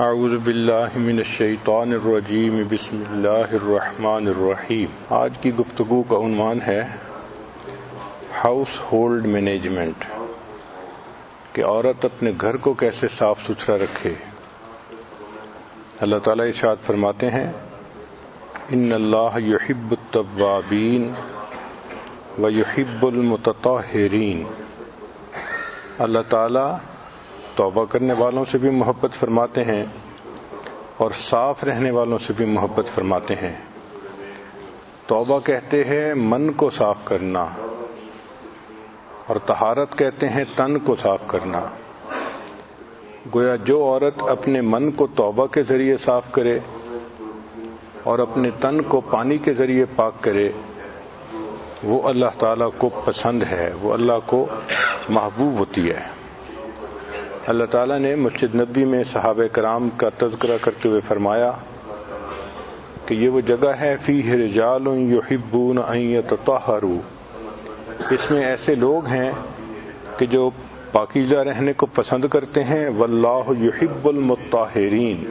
اعوذ باللہ من الشیطان الرجیم بسم اللہ الرحمن الرحیم۔ آج کی گفتگو کا عنوان ہے ہاؤس ہولڈ مینجمنٹ، کہ عورت اپنے گھر کو کیسے صاف ستھرا رکھے۔ اللہ تعالیٰ ارشاد فرماتے ہیں ان اللہ یحب التوابین ویحب المتطہرین۔ اللہ تعالیٰ توبہ کرنے والوں سے بھی محبت فرماتے ہیں اور صاف رہنے والوں سے بھی محبت فرماتے ہیں۔ توبہ کہتے ہیں من کو صاف کرنا، اور طہارت کہتے ہیں تن کو صاف کرنا۔ گویا جو عورت اپنے من کو توبہ کے ذریعے صاف کرے اور اپنے تن کو پانی کے ذریعے پاک کرے، وہ اللہ تعالیٰ کو پسند ہے، وہ اللہ کو محبوب ہوتی ہے۔ اللہ تعالیٰ نے مسجد نبوی میں صحابہ کرام کا تذکرہ کرتے ہوئے فرمایا کہ یہ وہ جگہ ہے فیہ رجال یحبون ان یتطہروا، اس میں ایسے لوگ ہیں کہ جو پاکیزہ رہنے کو پسند کرتے ہیں۔ واللہ یحب المطہرین،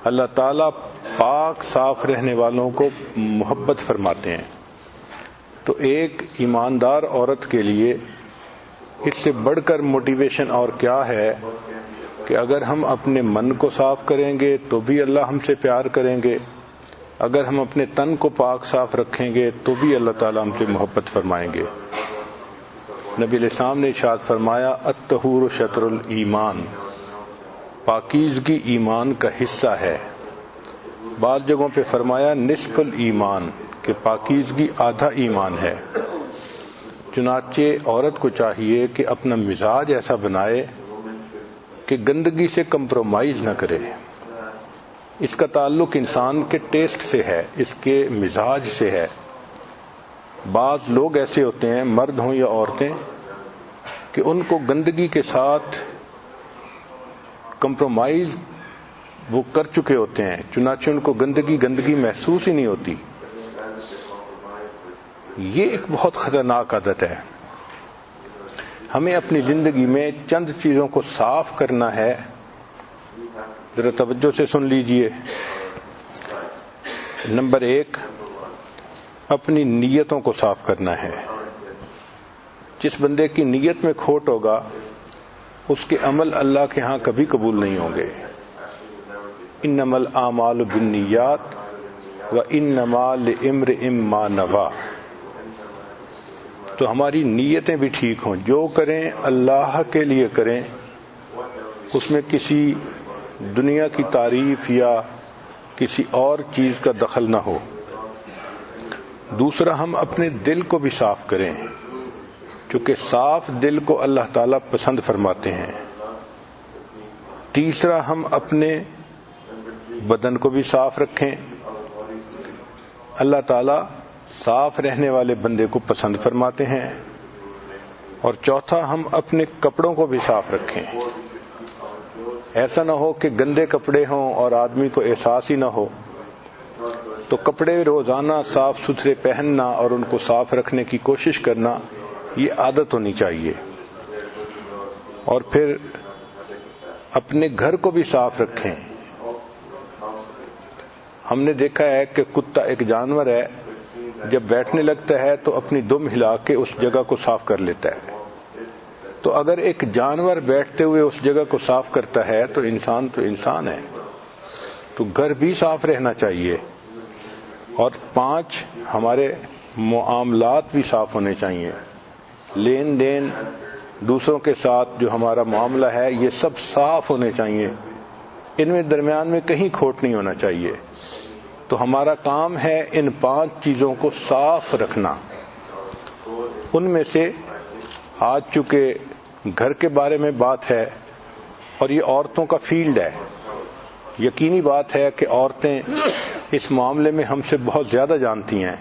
اللہ تعالیٰ پاک صاف رہنے والوں کو محبت فرماتے ہیں۔ تو ایک ایماندار عورت کے لیے اس سے بڑھ کر موٹیویشن اور کیا ہے کہ اگر ہم اپنے من کو صاف کریں گے تو بھی اللہ ہم سے پیار کریں گے، اگر ہم اپنے تن کو پاک صاف رکھیں گے تو بھی اللہ تعالیٰ ہم سے محبت فرمائیں گے۔ نبی علیہ السلام نے ارشاد فرمایا الطہور شطر الایمان، پاکیزگی ایمان کا حصہ ہے۔ بعض جگہوں پہ فرمایا نصف الایمان، کہ پاکیزگی آدھا ایمان ہے۔ چنانچہ عورت کو چاہیے کہ اپنا مزاج ایسا بنائے کہ گندگی سے کمپرومائز نہ کرے۔ اس کا تعلق انسان کے ٹیسٹ سے ہے، اس کے مزاج سے ہے۔ بعض لوگ ایسے ہوتے ہیں، مرد ہوں یا عورتیں، کہ ان کو گندگی کے ساتھ کمپرومائز وہ کر چکے ہوتے ہیں، چنانچہ ان کو گندگی محسوس ہی نہیں ہوتی۔ یہ ایک بہت خطرناک عادت ہے۔ ہمیں اپنی زندگی میں چند چیزوں کو صاف کرنا ہے، ذرا توجہ سے سن لیجئے۔ نمبر 1، اپنی نیتوں کو صاف کرنا ہے۔ جس بندے کی نیت میں کھوٹ ہوگا اس کے عمل اللہ کے ہاں کبھی قبول نہیں ہوں گے۔ انما الاعمال بالنیات وانما لامرئ ما نوی۔ تو ہماری نیتیں بھی ٹھیک ہوں، جو کریں اللہ کے لیے کریں، اس میں کسی دنیا کی تعریف یا کسی اور چیز کا دخل نہ ہو۔ دوسرا، ہم اپنے دل کو بھی صاف کریں، چونکہ صاف دل کو اللہ تعالیٰ پسند فرماتے ہیں۔ تیسرا، ہم اپنے بدن کو بھی صاف رکھیں، اللہ تعالیٰ صاف رہنے والے بندے کو پسند فرماتے ہیں۔ اور چوتھا، ہم اپنے کپڑوں کو بھی صاف رکھیں۔ ایسا نہ ہو کہ گندے کپڑے ہوں اور آدمی کو احساس ہی نہ ہو۔ تو کپڑے روزانہ صاف ستھرے پہننا اور ان کو صاف رکھنے کی کوشش کرنا، یہ عادت ہونی چاہیے۔ اور پھر اپنے گھر کو بھی صاف رکھیں۔ ہم نے دیکھا ہے کہ کتا ایک جانور ہے، جب بیٹھنے لگتا ہے تو اپنی دم ہلا کے اس جگہ کو صاف کر لیتا ہے۔ تو اگر ایک جانور بیٹھتے ہوئے اس جگہ کو صاف کرتا ہے تو انسان ہے، تو گھر بھی صاف رہنا چاہیے۔ اور 5، ہمارے معاملات بھی صاف ہونے چاہیے۔ لین دین دوسروں کے ساتھ جو ہمارا معاملہ ہے، یہ سب صاف ہونے چاہیے، ان میں درمیان میں کہیں کھوٹ نہیں ہونا چاہیے۔ تو ہمارا کام ہے ان 5 چیزوں کو صاف رکھنا۔ ان میں سے آج چونکہ گھر کے بارے میں بات ہے اور یہ عورتوں کا فیلڈ ہے، یقینی بات ہے کہ عورتیں اس معاملے میں ہم سے بہت زیادہ جانتی ہیں،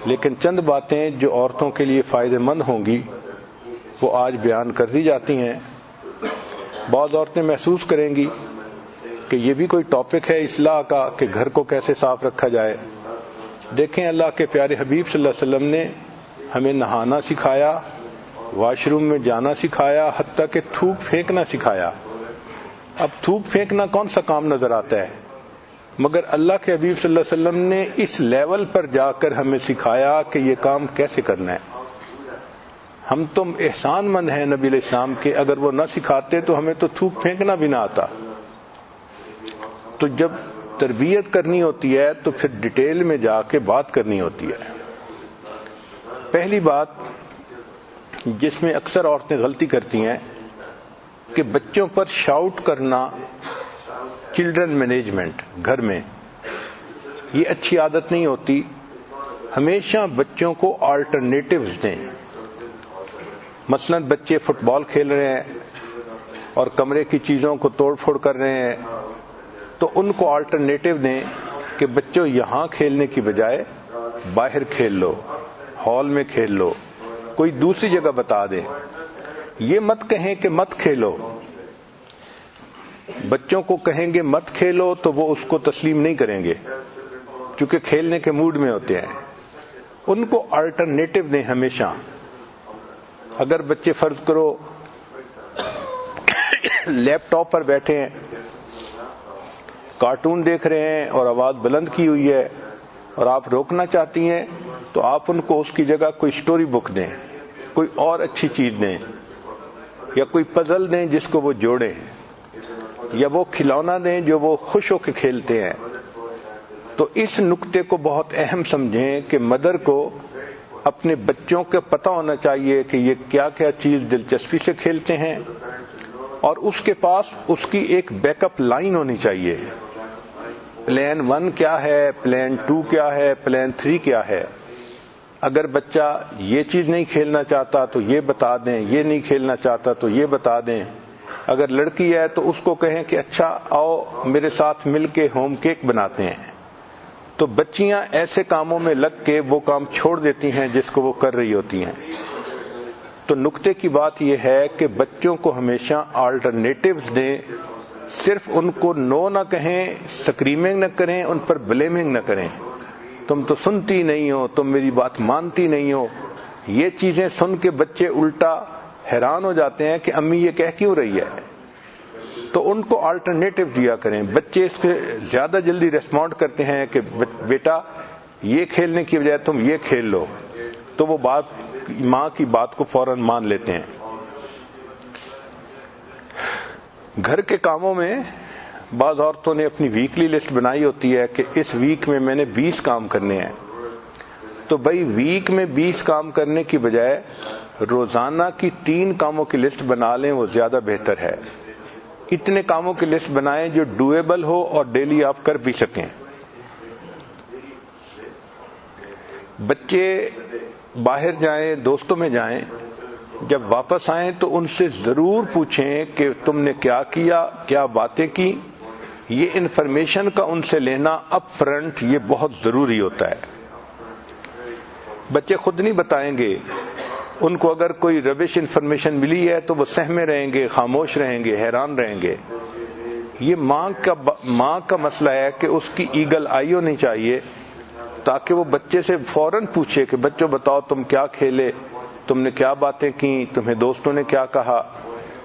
لیکن چند باتیں جو عورتوں کے لیے فائدہ مند ہوں گی وہ آج بیان کر دی جاتی ہیں۔ بعض عورتیں محسوس کریں گی کہ یہ بھی کوئی ٹاپک ہے اصلاح کا کہ گھر کو کیسے صاف رکھا جائے۔ دیکھیں، اللہ کے پیارے حبیب صلی اللہ علیہ وسلم نے ہمیں نہانا سکھایا، واش روم میں جانا سکھایا، حتیٰ کہ تھوک پھینکنا سکھایا۔ اب تھوک پھینکنا کون سا کام نظر آتا ہے، مگر اللہ کے حبیب صلی اللہ علیہ وسلم نے اس لیول پر جا کر ہمیں سکھایا کہ یہ کام کیسے کرنا ہے۔ ہم تم احسان مند ہیں نبی علیہ السلام کے، اگر وہ نہ سکھاتے تو ہمیں تو تھوک پھینکنا بھی نہ آتا۔ تو جب تربیت کرنی ہوتی ہے تو پھر ڈیٹیل میں جا کے بات کرنی ہوتی ہے۔ پہلی بات جس میں اکثر عورتیں غلطی کرتی ہیں کہ بچوں پر شاؤٹ کرنا، چلڈرن مینجمنٹ گھر میں، یہ اچھی عادت نہیں ہوتی۔ ہمیشہ بچوں کو آلٹرنیٹیوز دیں۔ مثلا بچے فٹ بال کھیل رہے ہیں اور کمرے کی چیزوں کو توڑ پھوڑ کر رہے ہیں، تو ان کو آلٹرنیٹیو دیں کہ بچوں یہاں کھیلنے کی بجائے باہر کھیل لو، ہال میں کھیل لو، کوئی دوسری جگہ بتا دیں۔ یہ مت کہیں کہ مت کھیلو۔ بچوں کو کہیں گے مت کھیلو تو وہ اس کو تسلیم نہیں کریں گے، کیونکہ کھیلنے کے موڈ میں ہوتے ہیں۔ ان کو آلٹرنیٹیو دیں ہمیشہ۔ اگر بچے فرض کرو لیپ ٹاپ پر بیٹھے ہیں، کارٹون دیکھ رہے ہیں اور آواز بلند کی ہوئی ہے اور آپ روکنا چاہتی ہیں، تو آپ ان کو اس کی جگہ کوئی سٹوری بک دیں، کوئی اور اچھی چیز دیں، یا کوئی پزل دیں جس کو وہ جوڑیں، یا وہ کھلونا دیں جو وہ خوش ہو کے کھیلتے ہیں۔ تو اس نقطے کو بہت اہم سمجھیں کہ مدر کو اپنے بچوں کا پتہ ہونا چاہیے کہ یہ کیا کیا چیز دلچسپی سے کھیلتے ہیں، اور اس کے پاس اس کی ایک بیک اپ لائن ہونی چاہیے۔ پلان 1 کیا ہے، پلان 2 کیا ہے، پلان 3 کیا ہے۔ اگر بچہ یہ چیز نہیں کھیلنا چاہتا تو یہ بتا دیں، یہ نہیں کھیلنا چاہتا تو یہ بتا دیں۔ اگر لڑکی ہے تو اس کو کہیں کہ اچھا آؤ میرے ساتھ مل کے ہوم کیک بناتے ہیں۔ تو بچیاں ایسے کاموں میں لگ کے وہ کام چھوڑ دیتی ہیں جس کو وہ کر رہی ہوتی ہیں۔ تو نقطے کی بات یہ ہے کہ بچوں کو ہمیشہ آلٹرنیٹیوز دیں، صرف ان کو نو نہ کہیں، سکریمنگ نہ کریں، ان پر بلیمنگ نہ کریں۔ تم تو سنتی نہیں ہو، تم میری بات مانتی نہیں ہو۔ یہ چیزیں سن کے بچے الٹا حیران ہو جاتے ہیں کہ امی یہ کہہ کیوں رہی ہے۔ تو ان کو آلٹرنیٹیو دیا کریں۔ بچے اس کے زیادہ جلدی ریسپونڈ کرتے ہیں کہ بیٹا یہ کھیلنے کی بجائے تم یہ کھیل لو، تو وہ ماں کی بات کو فوراً مان لیتے ہیں۔ گھر کے کاموں میں بعض عورتوں نے اپنی ویکلی لسٹ بنائی ہوتی ہے کہ اس ویک میں میں نے 20 کام کرنے ہیں۔ تو بھائی ویک میں 20 کام کرنے کی بجائے روزانہ کی 3 کاموں کی لسٹ بنا لیں، وہ زیادہ بہتر ہے۔ اتنے کاموں کی لسٹ بنائیں جو ڈویبل ہو اور ڈیلی آپ کر بھی سکیں۔ بچے باہر جائیں، دوستوں میں جائیں، جب واپس آئیں تو ان سے ضرور پوچھیں کہ تم نے کیا کیا، کیا باتیں کی۔ یہ انفارمیشن کا ان سے لینا اپ فرنٹ یہ بہت ضروری ہوتا ہے۔ بچے خود نہیں بتائیں گے، ان کو اگر کوئی ربش انفارمیشن ملی ہے تو وہ سہمے رہیں گے، خاموش رہیں گے، حیران رہیں گے۔ یہ ماں کا مسئلہ ہے کہ اس کی ایگل آئی ہونی چاہیے، تاکہ وہ بچے سے فوراً پوچھے کہ بچوں بتاؤ تم کیا کھیلے، تم نے کیا باتیں کی، تمہیں دوستوں نے کیا کہا۔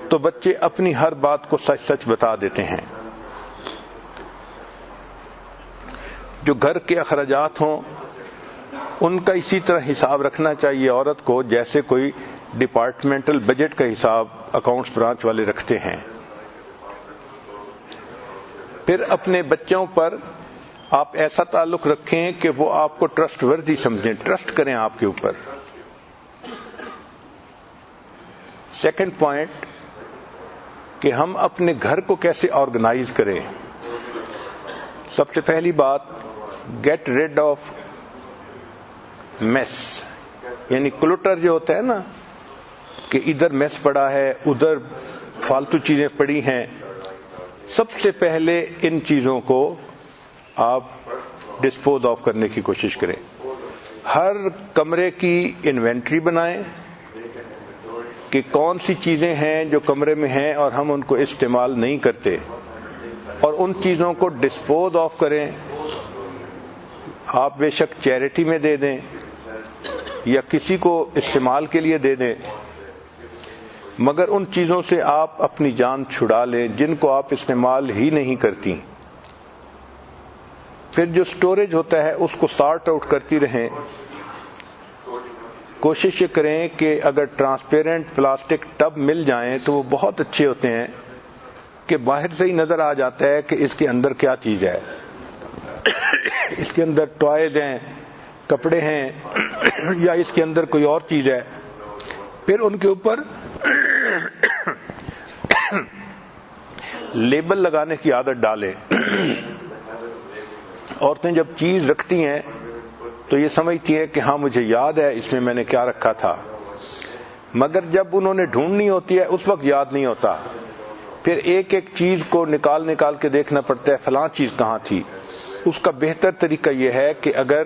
تو بچے اپنی ہر بات کو سچ سچ بتا دیتے ہیں۔ جو گھر کے اخراجات ہوں ان کا اسی طرح حساب رکھنا چاہیے عورت کو، جیسے کوئی ڈپارٹمنٹل بجٹ کا حساب اکاؤنٹس برانچ والے رکھتے ہیں۔ پھر اپنے بچوں پر آپ ایسا تعلق رکھیں کہ وہ آپ کو ٹرسٹ وردی سمجھیں، ٹرسٹ کریں آپ کے اوپر۔ سیکنڈ پوائنٹ کہ ہم اپنے گھر کو کیسے آرگنائز کریں۔ سب سے پہلی بات، گیٹ ریڈ آف میس، یعنی کلٹر جو ہوتا ہے نا، کہ ادھر میس پڑا ہے، ادھر فالتو چیزیں پڑی ہیں۔ سب سے پہلے ان چیزوں کو آپ ڈسپوز آف کرنے کی کوشش کریں۔ ہر کمرے کی انوینٹری بنائیں کہ کون سی چیزیں ہیں جو کمرے میں ہیں اور ہم ان کو استعمال نہیں کرتے، اور ان چیزوں کو ڈسپوز آف کریں۔ آپ بے شک چیریٹی میں دے دیں یا کسی کو استعمال کے لیے دے دیں۔ مگر ان چیزوں سے آپ اپنی جان چھڑا لیں جن کو آپ استعمال ہی نہیں کرتی. پھر جو سٹوریج ہوتا ہے اس کو سارٹ آؤٹ کرتی رہیں. کوشش یہ کریں کہ اگر ٹرانسپیرنٹ پلاسٹک ٹب مل جائیں تو وہ بہت اچھے ہوتے ہیں کہ باہر سے ہی نظر آ جاتا ہے کہ اس کے اندر کیا چیز ہے. اس کے اندر ٹوائز ہیں، کپڑے ہیں، یا اس کے اندر کوئی اور چیز ہے. پھر ان کے اوپر لیبل لگانے کی عادت ڈالیں. عورتیں جب چیز رکھتی ہیں تو یہ سمجھتی ہیں کہ ہاں مجھے یاد ہے اس میں میں نے کیا رکھا تھا، مگر جب انہوں نے ڈھونڈنی ہوتی ہے اس وقت یاد نہیں ہوتا. پھر ایک ایک چیز کو نکال کے دیکھنا پڑتا ہے فلاں چیز کہاں تھی. اس کا بہتر طریقہ یہ ہے کہ اگر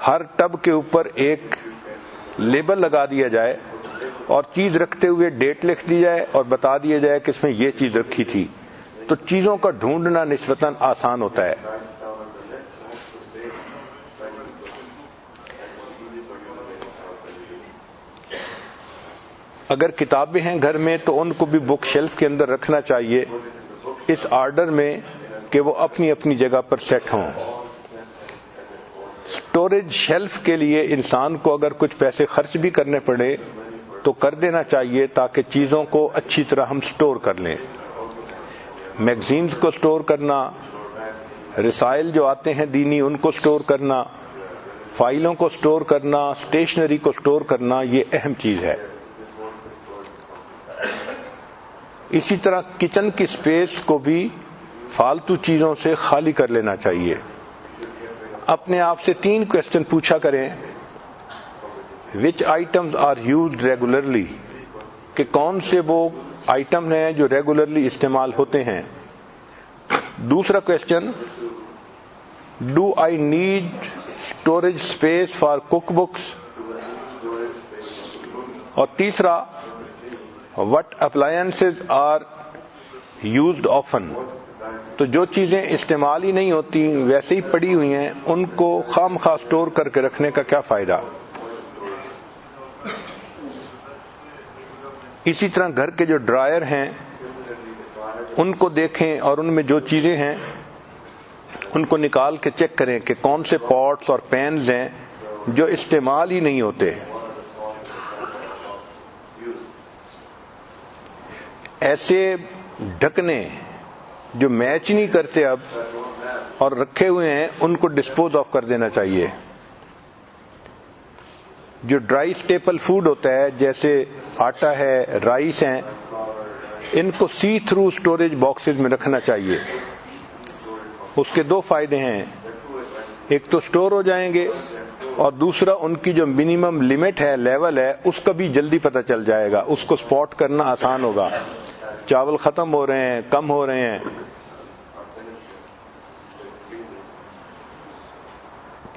ہر ٹب کے اوپر ایک لیبل لگا دیا جائے اور چیز رکھتے ہوئے ڈیٹ لکھ دی جائے اور بتا دیا جائے کہ اس میں یہ چیز رکھی تھی، تو چیزوں کا ڈھونڈنا نسبتاً آسان ہوتا ہے. اگر کتابیں ہیں گھر میں تو ان کو بھی بک شیلف کے اندر رکھنا چاہیے اس آرڈر میں کہ وہ اپنی اپنی جگہ پر سیٹ ہوں. سٹوریج شیلف کے لیے انسان کو اگر کچھ پیسے خرچ بھی کرنے پڑے تو کر دینا چاہیے تاکہ چیزوں کو اچھی طرح ہم سٹور کر لیں. میگزینز کو سٹور کرنا، رسائل جو آتے ہیں دینی ان کو سٹور کرنا، فائلوں کو سٹور کرنا، اسٹیشنری کو سٹور کرنا، یہ اہم چیز ہے. اسی طرح کچن کی سپیس کو بھی فالتو چیزوں سے خالی کر لینا چاہیے. اپنے آپ سے 3 کوسچن پوچھا کریں. وچ آئٹمز آر یوزڈ ریگولرلی، کہ کون سے وہ آئٹم ہیں جو ریگولرلی استعمال ہوتے ہیں. دوسرا question, do I need storage space for cook books. اور تیسرا، what appliances are used often. تو جو چیزیں استعمال ہی نہیں ہوتی ویسے ہی پڑی ہوئی ہیں ان کو خام خواہ اسٹور کر کے رکھنے کا کیا فائدہ. اسی طرح گھر کے جو ڈرائر ہیں ان کو دیکھیں اور ان میں جو چیزیں ہیں ان کو نکال کے چیک کریں کہ کون سے پاٹس اور پینز ہیں جو استعمال ہی نہیں ہوتے. ایسے ڈھکنے جو میچ نہیں کرتے اب اور رکھے ہوئے ہیں ان کو ڈسپوز آف کر دینا چاہیے. جو ڈرائی سٹیپل فوڈ ہوتا ہے جیسے آٹا ہے، رائس ہیں، ان کو سی تھرو سٹوریج باکسز میں رکھنا چاہیے. اس کے 2 فائدے ہیں، ایک تو سٹور ہو جائیں گے اور دوسرا ان کی جو منیمم لمٹ ہے، لیول ہے، اس کا بھی جلدی پتہ چل جائے گا، اس کو سپاٹ کرنا آسان ہوگا. چاول ختم ہو رہے ہیں، کم ہو رہے ہیں.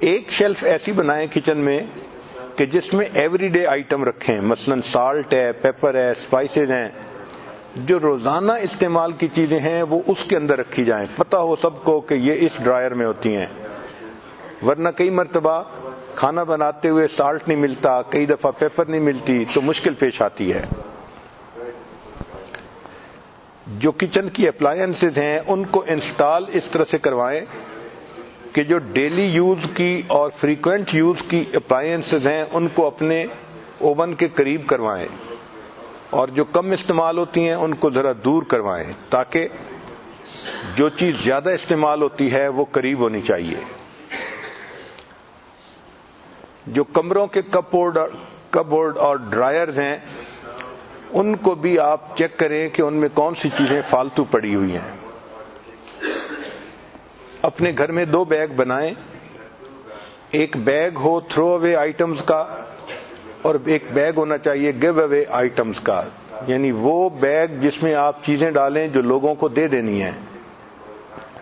ایک شیلف ایسی بنائیں کچن میں کہ جس میں ایوری ڈے آئٹم رکھیں، مثلا سالٹ ہے، پیپر ہے، اسپائسز ہیں. جو روزانہ استعمال کی چیزیں ہیں وہ اس کے اندر رکھی جائیں، پتہ ہو سب کو کہ یہ اس ڈرائر میں ہوتی ہیں. ورنہ کئی مرتبہ کھانا بناتے ہوئے سالٹ نہیں ملتا، کئی دفعہ پیپر نہیں ملتی تو مشکل پیش آتی ہے. جو کچن کی اپلائنسز ہیں ان کو انسٹال اس طرح سے کروائیں کہ جو ڈیلی یوز کی اور فریکوینٹ یوز کی اپلائنسز ہیں ان کو اپنے اوون کے قریب کروائیں اور جو کم استعمال ہوتی ہیں ان کو ذرا دور کروائیں تاکہ جو چیز زیادہ استعمال ہوتی ہے وہ قریب ہونی چاہیے. جو کمروں کے کپ بورڈ اور ڈرائرز ہیں ان کو بھی آپ چیک کریں کہ ان میں کون سی چیزیں فالتو پڑی ہوئی ہیں. اپنے گھر میں 2 بیگ بنائیں، ایک بیگ ہو تھرو اوے آئٹمز کا اور ایک بیگ ہونا چاہیے گیو اوے آئٹمز کا، یعنی وہ بیگ جس میں آپ چیزیں ڈالیں جو لوگوں کو دے دینی ہیں.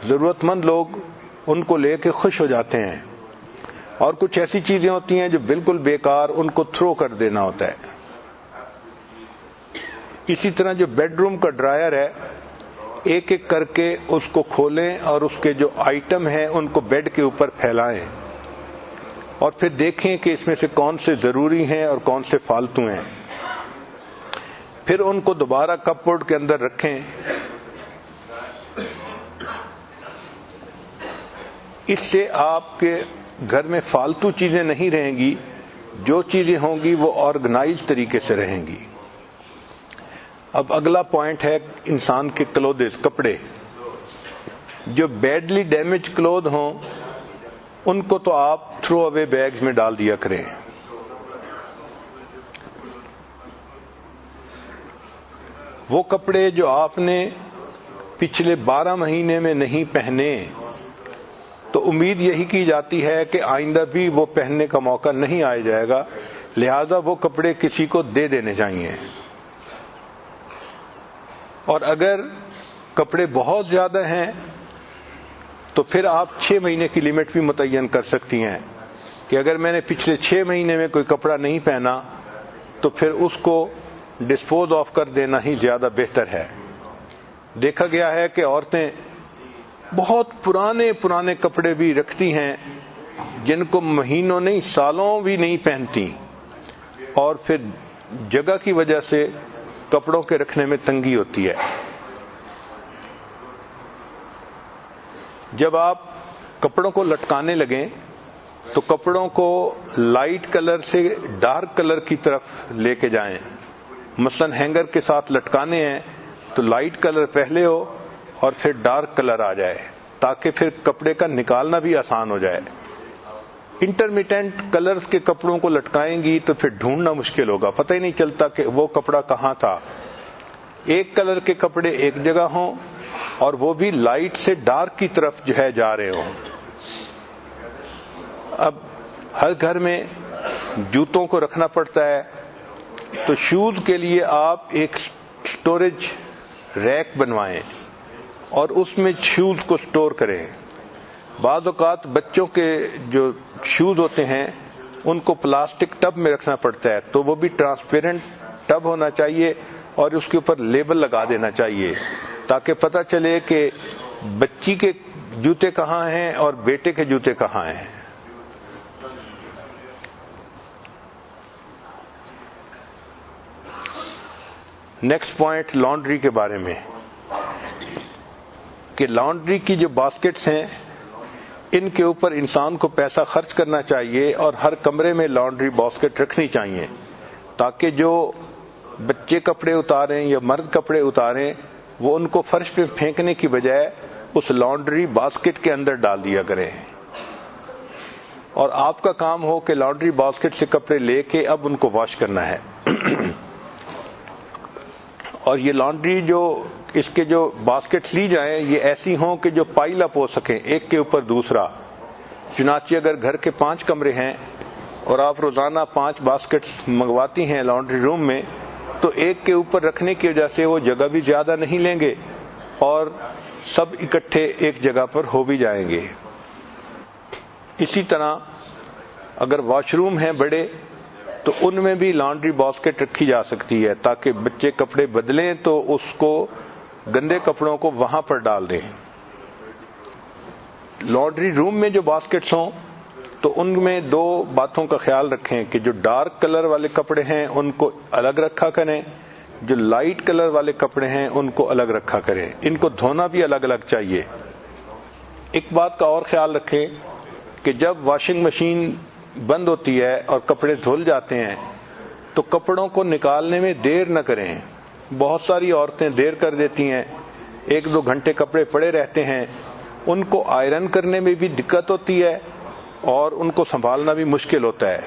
ضرورت مند لوگ ان کو لے کے خوش ہو جاتے ہیں، اور کچھ ایسی چیزیں ہوتی ہیں جو بالکل بیکار، ان کو تھرو کر دینا ہوتا ہے. اسی طرح جو بیڈ روم کا ڈرائر ہے ایک ایک کر کے اس کو کھولیں اور اس کے جو آئٹم ہیں ان کو بیڈ کے اوپر پھیلائیں اور پھر دیکھیں کہ اس میں سے کون سے ضروری ہیں اور کون سے فالتو ہیں. پھر ان کو دوبارہ کپ بورڈ کے اندر رکھیں. اس سے آپ کے گھر میں فالتو چیزیں نہیں رہیں گی، جو چیزیں ہوں گی وہ آرگنائز طریقے سے رہیں گی. اب اگلا پوائنٹ ہے انسان کے کلودز، کپڑے. جو بیڈلی ڈیمیج کلوتھ ہوں ان کو تو آپ تھرو اوے بیگز میں ڈال دیا کریں. وہ کپڑے جو آپ نے پچھلے 12 مہینے میں نہیں پہنے تو امید یہی کی جاتی ہے کہ آئندہ بھی وہ پہننے کا موقع نہیں آیا جائے گا، لہذا وہ کپڑے کسی کو دے دینے چاہیے. اور اگر کپڑے بہت زیادہ ہیں تو پھر آپ 6 مہینے کی لمٹ بھی متعین کر سکتی ہیں کہ اگر میں نے پچھلے 6 مہینے میں کوئی کپڑا نہیں پہنا تو پھر اس کو ڈسپوز آف کر دینا ہی زیادہ بہتر ہے. دیکھا گیا ہے کہ عورتیں بہت پرانے کپڑے بھی رکھتی ہیں جن کو مہینوں نہیں سالوں بھی نہیں پہنتی، اور پھر جگہ کی وجہ سے کپڑوں کے رکھنے میں تنگی ہوتی ہے. جب آپ کپڑوں کو لٹکانے لگیں تو کپڑوں کو لائٹ کلر سے ڈارک کلر کی طرف لے کے جائیں. مثلا ہینگر کے ساتھ لٹکانے ہیں تو لائٹ کلر پہلے ہو اور پھر ڈارک کلر آ جائے تاکہ پھر کپڑے کا نکالنا بھی آسان ہو جائے. انٹرمیٹنٹ کلرز کے کپڑوں کو لٹکائیں گی تو پھر ڈھونڈنا مشکل ہوگا، پتہ ہی نہیں چلتا کہ وہ کپڑا کہاں تھا. ایک کلر کے کپڑے ایک جگہ ہوں اور وہ بھی لائٹ سے ڈارک کی طرف جو ہے جا رہے ہوں. اب ہر گھر میں جوتوں کو رکھنا پڑتا ہے تو شوز کے لیے آپ ایک سٹوریج ریک بنوائیں اور اس میں شوز کو سٹور کریں. بعض اوقات بچوں کے جو شوز ہوتے ہیں ان کو پلاسٹک ٹب میں رکھنا پڑتا ہے تو وہ بھی ٹرانسپیرنٹ ٹب ہونا چاہیے اور اس کے اوپر لیبل لگا دینا چاہیے تاکہ پتہ چلے کہ بچی کے جوتے کہاں ہیں اور بیٹے کے جوتے کہاں ہیں. نیکسٹ پوائنٹ لانڈری کے بارے میں، کہ لانڈری کی جو باسکٹس ہیں ان کے اوپر انسان کو پیسہ خرچ کرنا چاہیے اور ہر کمرے میں لانڈری باسکٹ رکھنی چاہیے تاکہ جو بچے کپڑے اتاریں یا مرد کپڑے اتاریں وہ ان کو فرش پہ پھینکنے کی بجائے اس لانڈری باسکٹ کے اندر ڈال دیا کریں، اور آپ کا کام ہو کہ لانڈری باسکٹ سے کپڑے لے کے اب ان کو واش کرنا ہے. اور یہ لانڈری جو اس کے جو باسکٹ لی جائیں یہ ایسی ہوں کہ جو پائل اپ ہو سکیں ایک کے اوپر دوسرا. چنانچہ اگر گھر کے 5 کمرے ہیں اور آپ روزانہ 5 باسکٹس منگواتی ہیں لانڈری روم میں تو ایک کے اوپر رکھنے کی وجہ سے وہ جگہ بھی زیادہ نہیں لیں گے اور سب اکٹھے ایک جگہ پر ہو بھی جائیں گے. اسی طرح اگر واش روم ہیں بڑے تو ان میں بھی لانڈری باسکٹ رکھی جا سکتی ہے تاکہ بچے کپڑے بدلیں تو اس کو گندے کپڑوں کو وہاں پر ڈال دیں. لانڈری روم میں جو باسکٹس ہوں تو ان میں 2 باتوں کا خیال رکھیں کہ جو ڈارک کلر والے کپڑے ہیں ان کو الگ رکھا کریں، جو لائٹ کلر والے کپڑے ہیں ان کو الگ رکھا کریں. ان کو دھونا بھی الگ الگ چاہیے. ایک بات کا اور خیال رکھیں کہ جب واشنگ مشین بند ہوتی ہے اور کپڑے دھل جاتے ہیں تو کپڑوں کو نکالنے میں دیر نہ کریں. بہت ساری عورتیں دیر کر دیتی ہیں، 1-2 گھنٹے کپڑے پڑے رہتے ہیں، ان کو آئرن کرنے میں بھی دقت ہوتی ہے اور ان کو سنبھالنا بھی مشکل ہوتا ہے.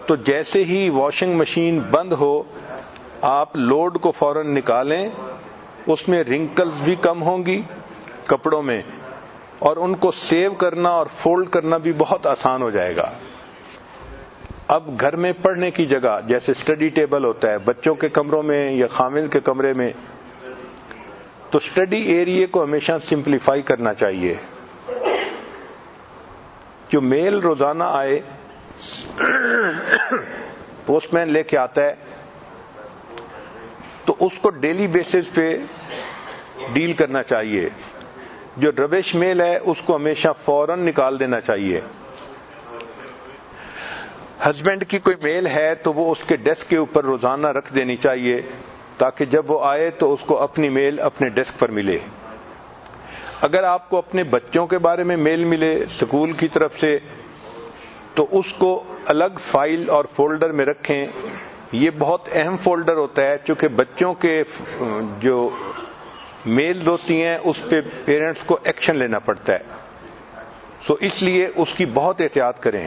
تو جیسے ہی واشنگ مشین بند ہو آپ لوڈ کو فوراً نکالیں، اس میں رنکلز بھی کم ہوں گی کپڑوں میں اور ان کو سیو کرنا اور فولڈ کرنا بھی بہت آسان ہو جائے گا. اب گھر میں پڑھنے کی جگہ جیسے اسٹڈی ٹیبل ہوتا ہے بچوں کے کمروں میں یا خامد کے کمرے میں، تو اسٹڈی ایریے کو ہمیشہ سمپلیفائی کرنا چاہیے. جو میل روزانہ آئے پوسٹ مین لے کے آتا ہے تو اس کو ڈیلی بیسس پہ ڈیل کرنا چاہیے. جو ربش میل ہے اس کو ہمیشہ فوراً نکال دینا چاہیے. ہسبینڈ کی کوئی میل ہے تو وہ اس کے ڈیسک کے اوپر روزانہ رکھ دینی چاہیے تاکہ جب وہ آئے تو اس کو اپنی میل اپنے ڈیسک پر ملے. اگر آپ کو اپنے بچوں کے بارے میں میل ملے اسکول کی طرف سے تو اس کو الگ فائل اور فولڈر میں رکھیں. یہ بہت اہم فولڈر ہوتا ہے چونکہ بچوں کے جو میل ہوتی ہیں اس پہ پیرنٹس کو ایکشن لینا پڑتا ہے. سو اس لیے اس کی بہت احتیاط کریں.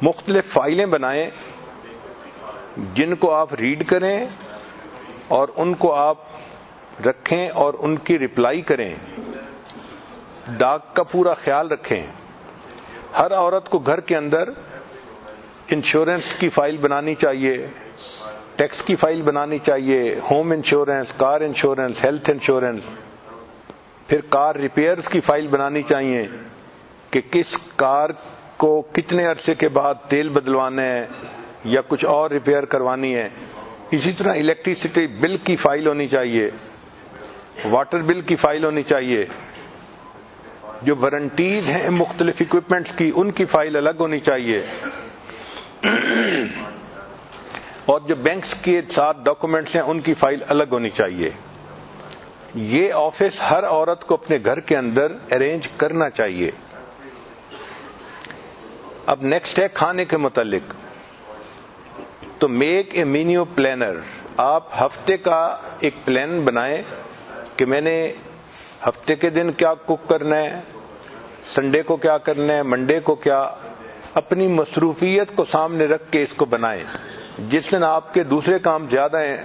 مختلف فائلیں بنائیں جن کو آپ ریڈ کریں اور ان کو آپ رکھیں اور ان کی رپلائی کریں. ڈاک کا پورا خیال رکھیں. ہر عورت کو گھر کے اندر انشورنس کی فائل بنانی چاہیے, ٹیکس کی فائل بنانی چاہیے, home insurance, car insurance, health insurance, پھر کار ریپیئرز کی فائل بنانی چاہیے کہ کس کار کو کتنے عرصے کے بعد تیل بدلوانا ہے یا کچھ اور ریپیئر کروانی ہے. اسی طرح الیکٹریسٹی بل کی فائل ہونی چاہیے, واٹر بل کی فائل ہونی چاہیے. جو وارنٹیز ہیں مختلف اکوپمنٹس کی ان کی فائل الگ ہونی چاہیے. اور جو بینکس کے ساتھ ڈاکومنٹس ہیں ان کی فائل الگ ہونی چاہیے. یہ آفس ہر عورت کو اپنے گھر کے اندر ارینج کرنا چاہیے. اب نیکسٹ ہے کھانے کے متعلق. تو میک اے مینیو پلانر. آپ ہفتے کا ایک پلان بنائیں کہ میں نے ہفتے کے دن کیا کوک کرنا ہے, سنڈے کو کیا کرنا ہے, منڈے کو کیا. اپنی مصروفیت کو سامنے رکھ کے اس کو بنائیں. جس دن آپ کے دوسرے کام زیادہ ہیں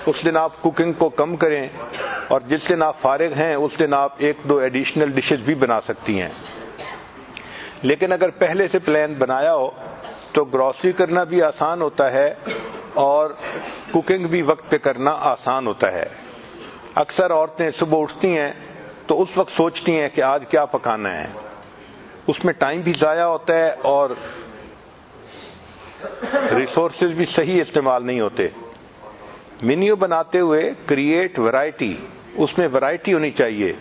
اس دن آپ کوکنگ کو کم کریں, اور جس دن آپ فارغ ہیں اس دن آپ 1-2 ایڈیشنل ڈشز بھی بنا سکتی ہیں. لیکن اگر پہلے سے پلان بنایا ہو تو گروسری کرنا بھی آسان ہوتا ہے اور کوکنگ بھی وقت پہ کرنا آسان ہوتا ہے. اکثر عورتیں صبح اٹھتی ہیں تو اس وقت سوچتی ہیں کہ آج کیا پکانا ہے. اس میں ٹائم بھی ضائع ہوتا ہے اور ریسورسز بھی صحیح استعمال نہیں ہوتے. مینیو بناتے ہوئے کریٹ ورائٹی. اس میں ورائٹی ہونی چاہیے.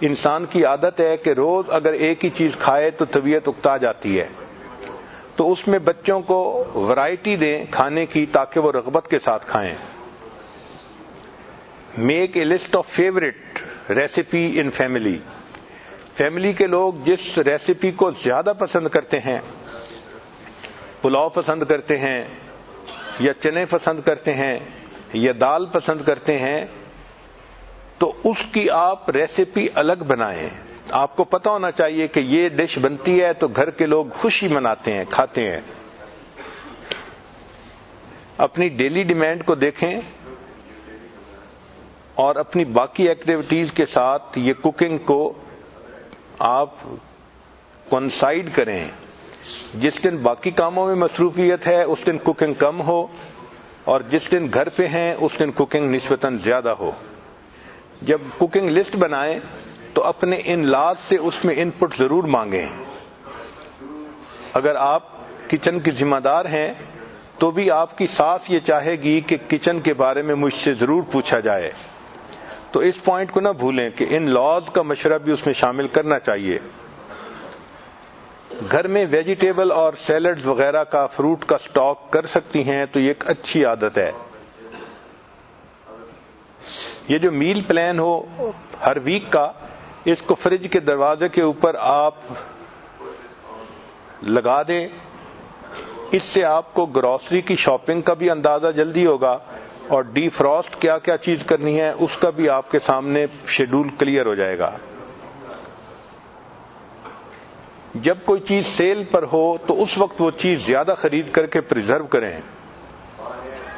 انسان کی عادت ہے کہ روز اگر ایک ہی چیز کھائے تو طبیعت اکتا جاتی ہے. تو اس میں بچوں کو ورائٹی دیں کھانے کی تاکہ وہ رغبت کے ساتھ کھائیں. Make a list of favourite recipe in family. Family کے لوگ جس ریسیپی کو زیادہ پسند کرتے ہیں, پلاؤ پسند کرتے ہیں یا چنے پسند کرتے ہیں یا دال پسند کرتے ہیں, تو اس کی آپ ریسیپی الگ بنائیں. آپ کو پتہ ہونا چاہیے کہ یہ ڈش بنتی ہے تو گھر کے لوگ خوشی مناتے ہیں, کھاتے ہیں. اپنی ڈیلی ڈیمانڈ کو دیکھیں اور اپنی باقی ایکٹیویٹیز کے ساتھ یہ کوکنگ کو آپ کنسائڈ کریں. جس دن باقی کاموں میں مصروفیت ہے اس دن کوکنگ کم ہو, اور جس دن گھر پہ ہیں اس دن کوکنگ نسبتاً زیادہ ہو. جب کوکنگ لسٹ بنائیں تو اپنے ان لاز سے اس میں ان پٹ ضرور مانگیں. اگر آپ کچن کی ذمہ دار ہیں تو بھی آپ کی ساس یہ چاہے گی کہ کچن کے بارے میں مجھ سے ضرور پوچھا جائے. تو اس پوائنٹ کو نہ بھولیں کہ ان لاز کا مشورہ بھی اس میں شامل کرنا چاہیے. گھر میں ویجیٹیبل اور سیلڈز وغیرہ کا, فروٹ کا سٹاک کر سکتی ہیں تو یہ ایک اچھی عادت ہے. یہ جو میل پلان ہو ہر ویک کا, اس کو فریج کے دروازے کے اوپر آپ لگا دیں. اس سے آپ کو گروسری کی شاپنگ کا بھی اندازہ جلدی ہوگا اور ڈی فراسٹ کیا کیا چیز کرنی ہے اس کا بھی آپ کے سامنے شیڈول کلیئر ہو جائے گا. جب کوئی چیز سیل پر ہو تو اس وقت وہ چیز زیادہ خرید کر کے پریزرو کریں.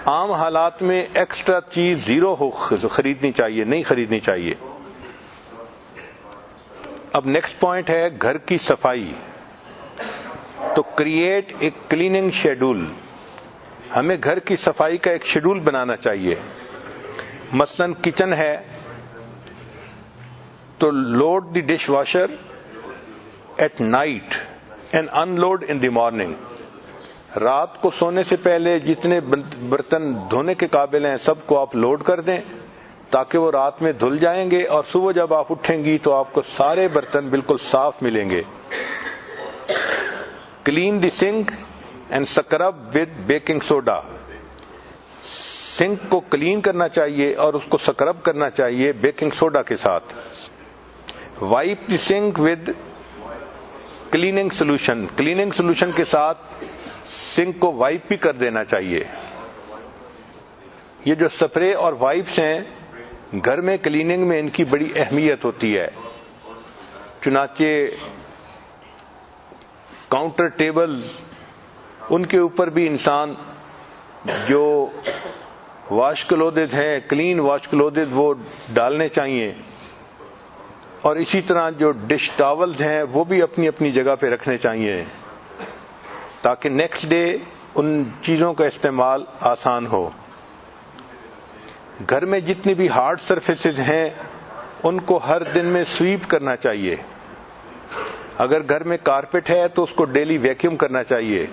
عام حالات میں ایکسٹرا چیز زیرو ہو خریدنی چاہیے, نہیں خریدنی چاہیے. اب نیکسٹ پوائنٹ ہے گھر کی صفائی. تو کریٹ ایک کلیننگ شیڈول. ہمیں گھر کی صفائی کا ایک شیڈول بنانا چاہیے. مثلا کچن ہے تو load the dishwasher at night and unload in the morning. رات کو سونے سے پہلے جتنے برتن دھونے کے قابل ہیں سب کو آپ لوڈ کر دیں تاکہ وہ رات میں دھل جائیں گے اور صبح جب آپ اٹھیں گی تو آپ کو سارے برتن بالکل صاف ملیں گے. Clean the sink and scrub with baking soda. Sink کو کلین کرنا چاہیے اور اس کو سکرب کرنا چاہیے بیکنگ سوڈا کے ساتھ. Wipe the sink with cleaning solution. Cleaning solution کے ساتھ سنک کو وائپ بھی کر دینا چاہیے. یہ جو سپرے اور وائپس ہیں گھر میں کلیننگ میں ان کی بڑی اہمیت ہوتی ہے. چنانچہ کاؤنٹر ٹیبل ان کے اوپر بھی انسان جو واش کلوتھز ہیں کلین واش کلوتھز وہ ڈالنے چاہیے. اور اسی طرح جو ڈش ٹاولز ہیں وہ بھی اپنی اپنی جگہ پہ رکھنے چاہیے تاکہ نیکسٹ ڈے ان چیزوں کا استعمال آسان ہو. گھر میں جتنی بھی ہارڈ سرفیسز ہیں ان کو ہر دن میں سویپ کرنا چاہیے. اگر گھر میں کارپیٹ ہے تو اس کو ڈیلی ویکیوم کرنا چاہیے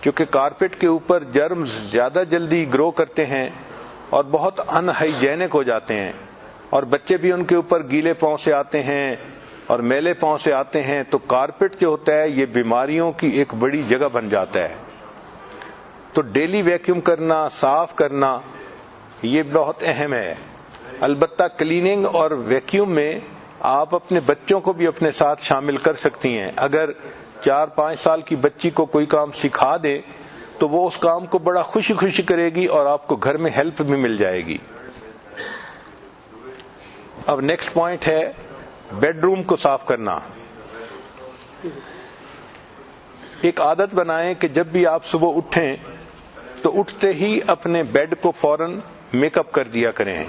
کیونکہ کارپیٹ کے اوپر جرمز زیادہ جلدی گرو کرتے ہیں اور بہت ان ہائیجینک ہو جاتے ہیں اور بچے بھی ان کے اوپر گیلے پاؤں سے آتے ہیں اور میلے پاؤں سے آتے ہیں. تو کارپیٹ جو ہوتا ہے یہ بیماریوں کی ایک بڑی جگہ بن جاتا ہے. تو ڈیلی ویکیوم کرنا صاف کرنا یہ بہت اہم ہے. البتہ کلیننگ اور ویکیوم میں آپ اپنے بچوں کو بھی اپنے ساتھ شامل کر سکتی ہیں. اگر 4-5 سال کی بچی کو کوئی کام سکھا دے تو وہ اس کام کو بڑا خوشی خوشی کرے گی اور آپ کو گھر میں ہیلپ بھی مل جائے گی. اب نیکسٹ پوائنٹ ہے بیڈ روم کو صاف کرنا. ایک عادت بنائیں کہ جب بھی آپ صبح اٹھیں تو اٹھتے ہی اپنے بیڈ کو فوراً میک اپ کر دیا کریں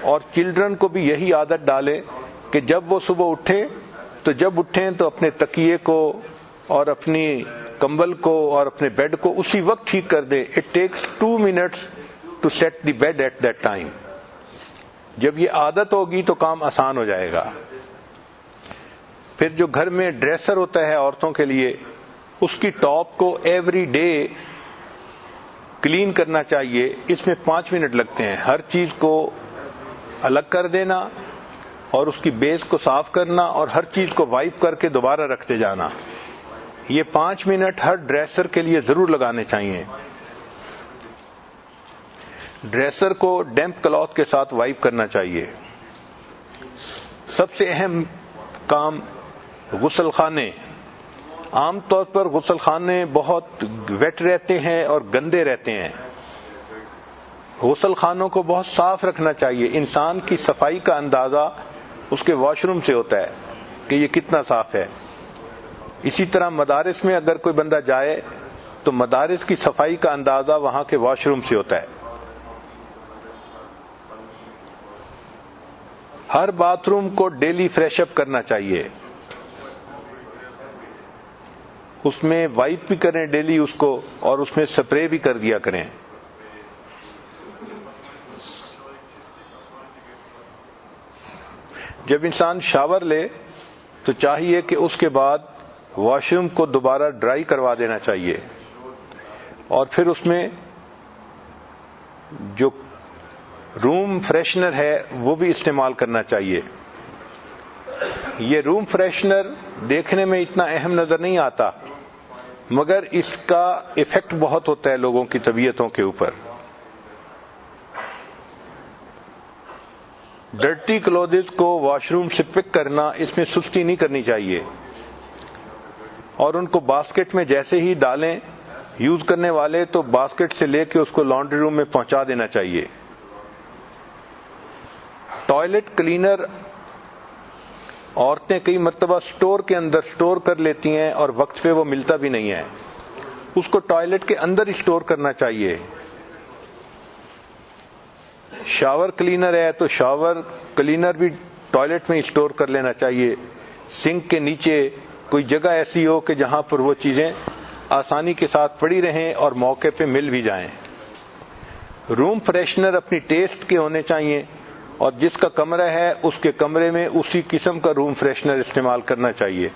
اور چلڈرن کو بھی یہی عادت ڈالیں کہ جب وہ صبح اٹھیں تو اپنے تکیے کو اور اپنی کمبل کو اور اپنے بیڈ کو اسی وقت ٹھیک کر دیں. It takes 2 minutes to set the bed at that time. جب یہ عادت ہوگی تو کام آسان ہو جائے گا. پھر جو گھر میں ڈریسر ہوتا ہے عورتوں کے لیے اس کی ٹاپ کو ایوری ڈے کلین کرنا چاہیے. اس میں 5 منٹ لگتے ہیں. ہر چیز کو الگ کر دینا اور اس کی بیس کو صاف کرنا اور ہر چیز کو وائپ کر کے دوبارہ رکھتے جانا. یہ 5 منٹ ہر ڈریسر کے لیے ضرور لگانے چاہیے. ڈریسر کو ڈیمپ کلوتھ کے ساتھ وائپ کرنا چاہیے. سب سے اہم کام غسل خانے. عام طور پر غسل خانے بہت ویٹ رہتے ہیں اور گندے رہتے ہیں. غسل خانوں کو بہت صاف رکھنا چاہیے. انسان کی صفائی کا اندازہ اس کے واش روم سے ہوتا ہے کہ یہ کتنا صاف ہے. اسی طرح مدارس میں اگر کوئی بندہ جائے تو مدارس کی صفائی کا اندازہ وہاں کے واش روم سے ہوتا ہے. ہر باتھ روم کو ڈیلی فریش اپ کرنا چاہیے. اس میں وائپ بھی کریں ڈیلی اس کو اور اس میں سپرے بھی کر دیا کریں. جب انسان شاور لے تو چاہیے کہ اس کے بعد واش روم کو دوبارہ ڈرائی کروا دینا چاہیے اور پھر اس میں جو روم فریشنر ہے وہ بھی استعمال کرنا چاہیے. یہ روم فریشنر دیکھنے میں اتنا اہم نظر نہیں آتا مگر اس کا ایفیکٹ بہت ہوتا ہے لوگوں کی طبیعتوں کے اوپر. ڈرٹی کلوتھز کو واش روم سے پک کرنا اس میں سستی نہیں کرنی چاہیے اور ان کو باسکٹ میں جیسے ہی ڈالیں یوز کرنے والے تو باسکٹ سے لے کے اس کو لانڈری روم میں پہنچا دینا چاہیے. ٹوائلٹ کلینر عورتیں کئی مرتبہ سٹور کے اندر سٹور کر لیتی ہیں اور وقت پہ وہ ملتا بھی نہیں ہے. اس کو ٹوائلٹ کے اندر ہی سٹور کرنا چاہیے. شاور کلینر ہے تو شاور کلینر بھی ٹوائلٹ میں ہی سٹور کر لینا چاہیے. سنک کے نیچے کوئی جگہ ایسی ہو کہ جہاں پر وہ چیزیں آسانی کے ساتھ پڑی رہیں اور موقع پہ مل بھی جائیں. روم فریشنر اپنی ٹیسٹ کے ہونے چاہیے اور جس کا کمرہ ہے اس کے کمرے میں اسی قسم کا روم فریشنر استعمال کرنا چاہیے.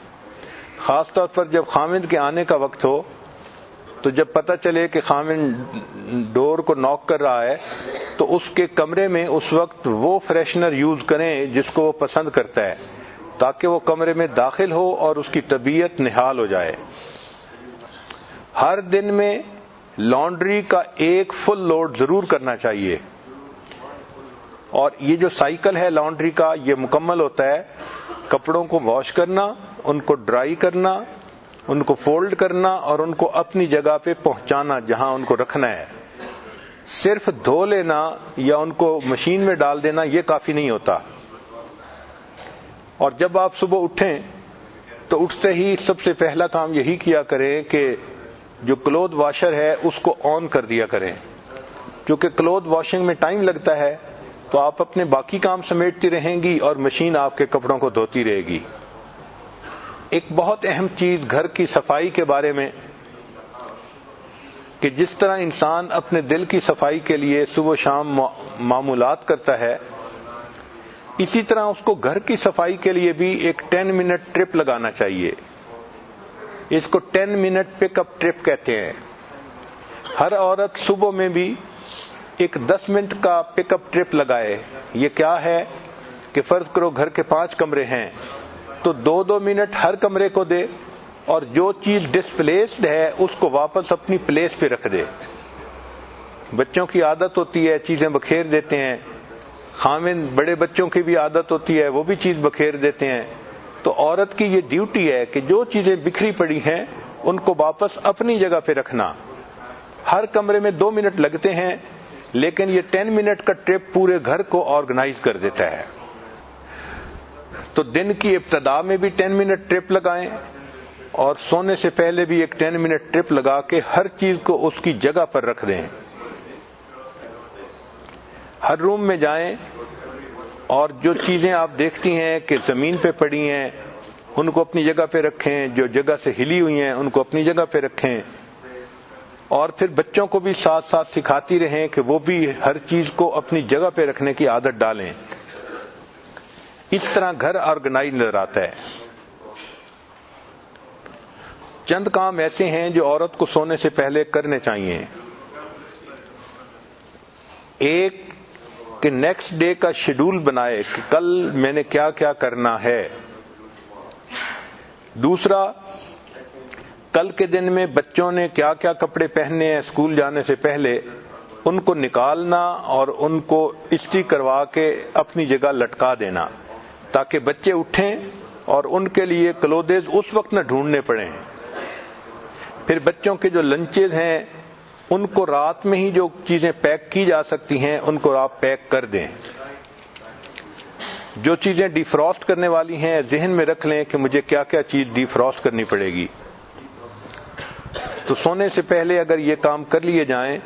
خاص طور پر جب خامند کے آنے کا وقت ہو تو جب پتہ چلے کہ خامند ڈور کو ناک کر رہا ہے تو اس کے کمرے میں اس وقت وہ فریشنر یوز کریں جس کو وہ پسند کرتا ہے تاکہ وہ کمرے میں داخل ہو اور اس کی طبیعت نہال ہو جائے. ہر دن میں لانڈری کا ایک فل لوڈ ضرور کرنا چاہیے، اور یہ جو سائیکل ہے لانڈری کا یہ مکمل ہوتا ہے کپڑوں کو واش کرنا، ان کو ڈرائی کرنا، ان کو فولڈ کرنا اور ان کو اپنی جگہ پہ پہنچانا جہاں ان کو رکھنا ہے۔ صرف دھو لینا یا ان کو مشین میں ڈال دینا یہ کافی نہیں ہوتا۔ اور جب آپ صبح اٹھیں تو اٹھتے ہی سب سے پہلا کام یہی کیا کریں کہ جو کلوتھ واشر ہے اس کو آن کر دیا کریں، کیونکہ کلوتھ واشنگ میں ٹائم لگتا ہے تو آپ اپنے باقی کام سمیٹتی رہیں گی اور مشین آپ کے کپڑوں کو دھوتی رہے گی۔ ایک بہت اہم چیز گھر کی صفائی کے بارے میں کہ جس طرح انسان اپنے دل کی صفائی کے لیے صبح و شام معمولات کرتا ہے، اسی طرح اس کو گھر کی صفائی کے لیے بھی ایک 10 منٹ ٹرپ لگانا چاہیے۔ اس کو 10 منٹ پک اپ ٹرپ کہتے ہیں۔ ہر عورت صبح میں بھی ایک 10 منٹ کا پک اپ ٹرپ لگائے۔ یہ کیا ہے کہ فرض کرو گھر کے 5 کمرے ہیں تو 2-2 منٹ ہر کمرے کو دے، اور جو چیز ڈسپلیسڈ ہے اس کو واپس اپنی پلیس پہ رکھ دے۔ بچوں کی عادت ہوتی ہے چیزیں بکھیر دیتے ہیں، خاوند بڑے بچوں کی بھی عادت ہوتی ہے وہ بھی چیز بکھیر دیتے ہیں، تو عورت کی یہ ڈیوٹی ہے کہ جو چیزیں بکھری پڑی ہیں ان کو واپس اپنی جگہ پہ رکھنا۔ ہر کمرے میں 2 منٹ لگتے ہیں، لیکن یہ 10 منٹ کا ٹرپ پورے گھر کو آرگنائز کر دیتا ہے۔ تو دن کی ابتدا میں بھی 10 منٹ ٹرپ لگائیں اور سونے سے پہلے بھی ایک 10 منٹ ٹرپ لگا کے ہر چیز کو اس کی جگہ پر رکھ دیں۔ ہر روم میں جائیں اور جو چیزیں آپ دیکھتی ہیں کہ زمین پہ پڑی ہیں ان کو اپنی جگہ پہ رکھیں، جو جگہ سے ہلی ہوئی ہیں ان کو اپنی جگہ پہ رکھیں، اور پھر بچوں کو بھی ساتھ ساتھ سکھاتی رہیں کہ وہ بھی ہر چیز کو اپنی جگہ پہ رکھنے کی عادت ڈالیں۔ اس طرح گھر آرگنائز نظر آتا ہے۔ چند کام ایسے ہیں جو عورت کو سونے سے پہلے کرنے چاہیے۔ ایک کہ نیکسٹ ڈے کا شیڈول بنائے کہ کل میں نے کیا کیا کرنا ہے۔ دوسرا، کل کے دن میں بچوں نے کیا کیا کپڑے پہننے ہیں اسکول جانے سے پہلے ان کو نکالنا اور ان کو استری کروا کے اپنی جگہ لٹکا دینا، تاکہ بچے اٹھیں اور ان کے لیے کلودز اس وقت نہ ڈھونڈنے پڑیں۔ پھر بچوں کے جو لنچز ہیں ان کو رات میں ہی جو چیزیں پیک کی جا سکتی ہیں ان کو آپ پیک کر دیں۔ جو چیزیں ڈی فروسٹ کرنے والی ہیں ذہن میں رکھ لیں کہ مجھے کیا کیا چیز ڈی فروسٹ کرنی پڑے گی۔ تو سونے سے پہلے اگر یہ کام کر لیے جائیں